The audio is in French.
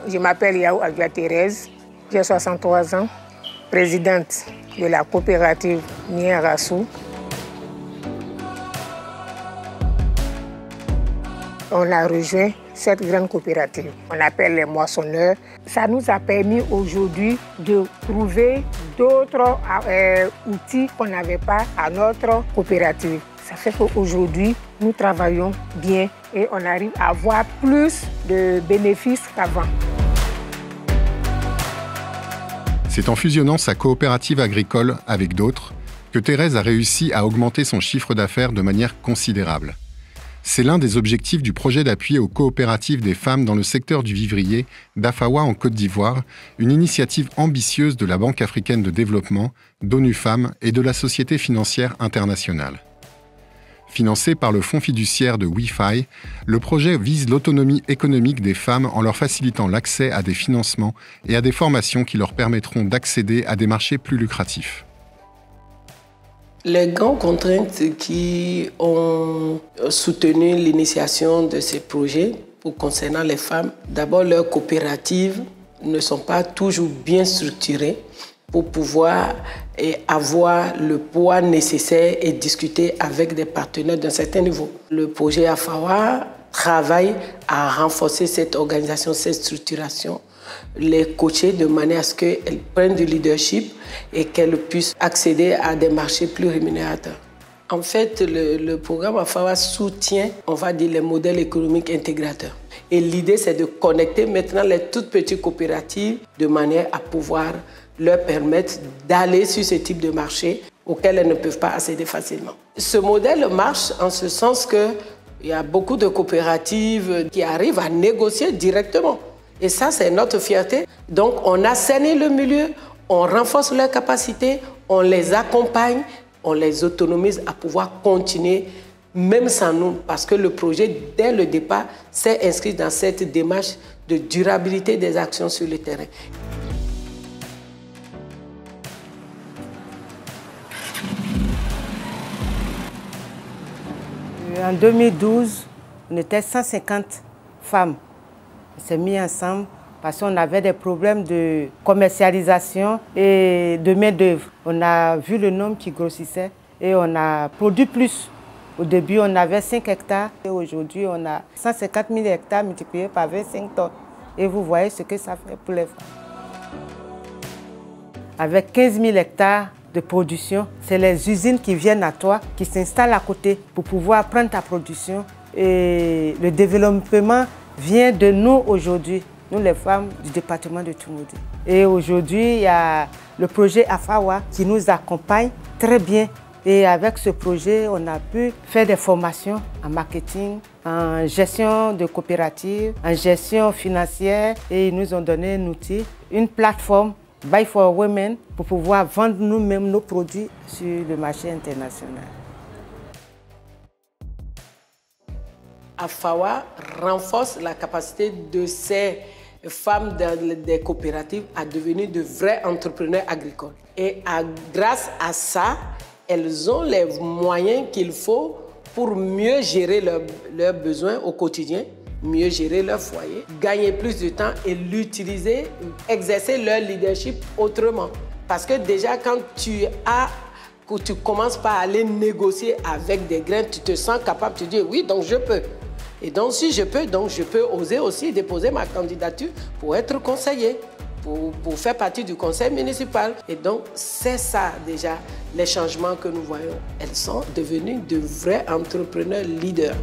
Je m'appelle Yaou Adja Thérèse, j'ai 63 ans, présidente de la coopérative Niarassou. On a rejoint cette grande coopérative, on appelle les moissonneurs. Ça nous a permis aujourd'hui de trouver d'autres outils qu'on n'avait pas à notre coopérative. Ça fait qu'aujourd'hui, nous travaillons bien et on arrive à avoir plus de bénéfices qu'avant. C'est en fusionnant sa coopérative agricole avec d'autres que Thérèse a réussi à augmenter son chiffre d'affaires de manière considérable. C'est l'un des objectifs du projet d'appui aux coopératives des femmes dans le secteur du vivrier d'Afawa en Côte d'Ivoire, une initiative ambitieuse de la Banque africaine de développement, d'ONU Femmes et de la Société financière internationale. Financé par le fonds fiduciaire de Wi-Fi, le projet vise l'autonomie économique des femmes en leur facilitant l'accès à des financements et à des formations qui leur permettront d'accéder à des marchés plus lucratifs. Les grandes contraintes qui ont soutenu l'initiation de ces projets concernant les femmes, d'abord leurs coopératives ne sont pas toujours bien structurées pour pouvoir avoir le poids nécessaire et discuter avec des partenaires d'un certain niveau. Le projet Afawa travaille à renforcer cette organisation, cette structuration, les coacher de manière à ce qu'elles prennent du leadership et qu'elles puissent accéder à des marchés plus rémunérateurs. En fait, le programme Afawa soutient, on va dire, les modèles économiques intégrateurs. Et l'idée, c'est de connecter maintenant les toutes petites coopératives de manière à pouvoir leur permettre d'aller sur ce type de marché auquel elles ne peuvent pas accéder facilement. Ce modèle marche en ce sens qu'il y a beaucoup de coopératives qui arrivent à négocier directement. Et ça, c'est notre fierté. Donc, on a cerné le milieu, on renforce leurs capacités, on les accompagne, on les autonomise à pouvoir continuer, même sans nous, parce que le projet, dès le départ, s'est inscrit dans cette démarche de durabilité des actions sur le terrain. En 2012, on était 150 femmes. On s'est mis ensemble parce qu'on avait des problèmes de commercialisation et de main-d'œuvre. On a vu le nombre qui grossissait et on a produit plus. Au début, on avait 5 hectares et aujourd'hui, on a 150 000 hectares multipliés par 25 tonnes. Et vous voyez ce que ça fait pour les femmes. Avec 15 000 hectares de production, c'est les usines qui viennent à toi, qui s'installent à côté pour pouvoir prendre ta production. Et le développement vient de nous aujourd'hui, nous les femmes du département de Toumoudi. Et aujourd'hui, il y a le projet Afawa qui nous accompagne très bien. Et avec ce projet, on a pu faire des formations en marketing, en gestion de coopérative, en gestion financière. Et ils nous ont donné un outil, une plateforme Buy for Women pour pouvoir vendre nous-mêmes nos produits sur le marché international. Afawa renforce la capacité de ces femmes des coopératives à devenir de vrais entrepreneurs agricoles. Et grâce à ça, elles ont les moyens qu'il faut pour mieux gérer leurs besoins au quotidien, mieux gérer leur foyer, gagner plus de temps et l'utiliser, exercer leur leadership autrement. Parce que déjà, quand tu commences par aller négocier avec des grains, tu te sens capable de dire oui, donc je peux. Et donc si je peux, donc je peux oser aussi déposer ma candidature pour être conseiller, pour faire partie du conseil municipal. Et donc c'est ça déjà les changements que nous voyons. Elles sont devenues de vrais entrepreneurs leaders.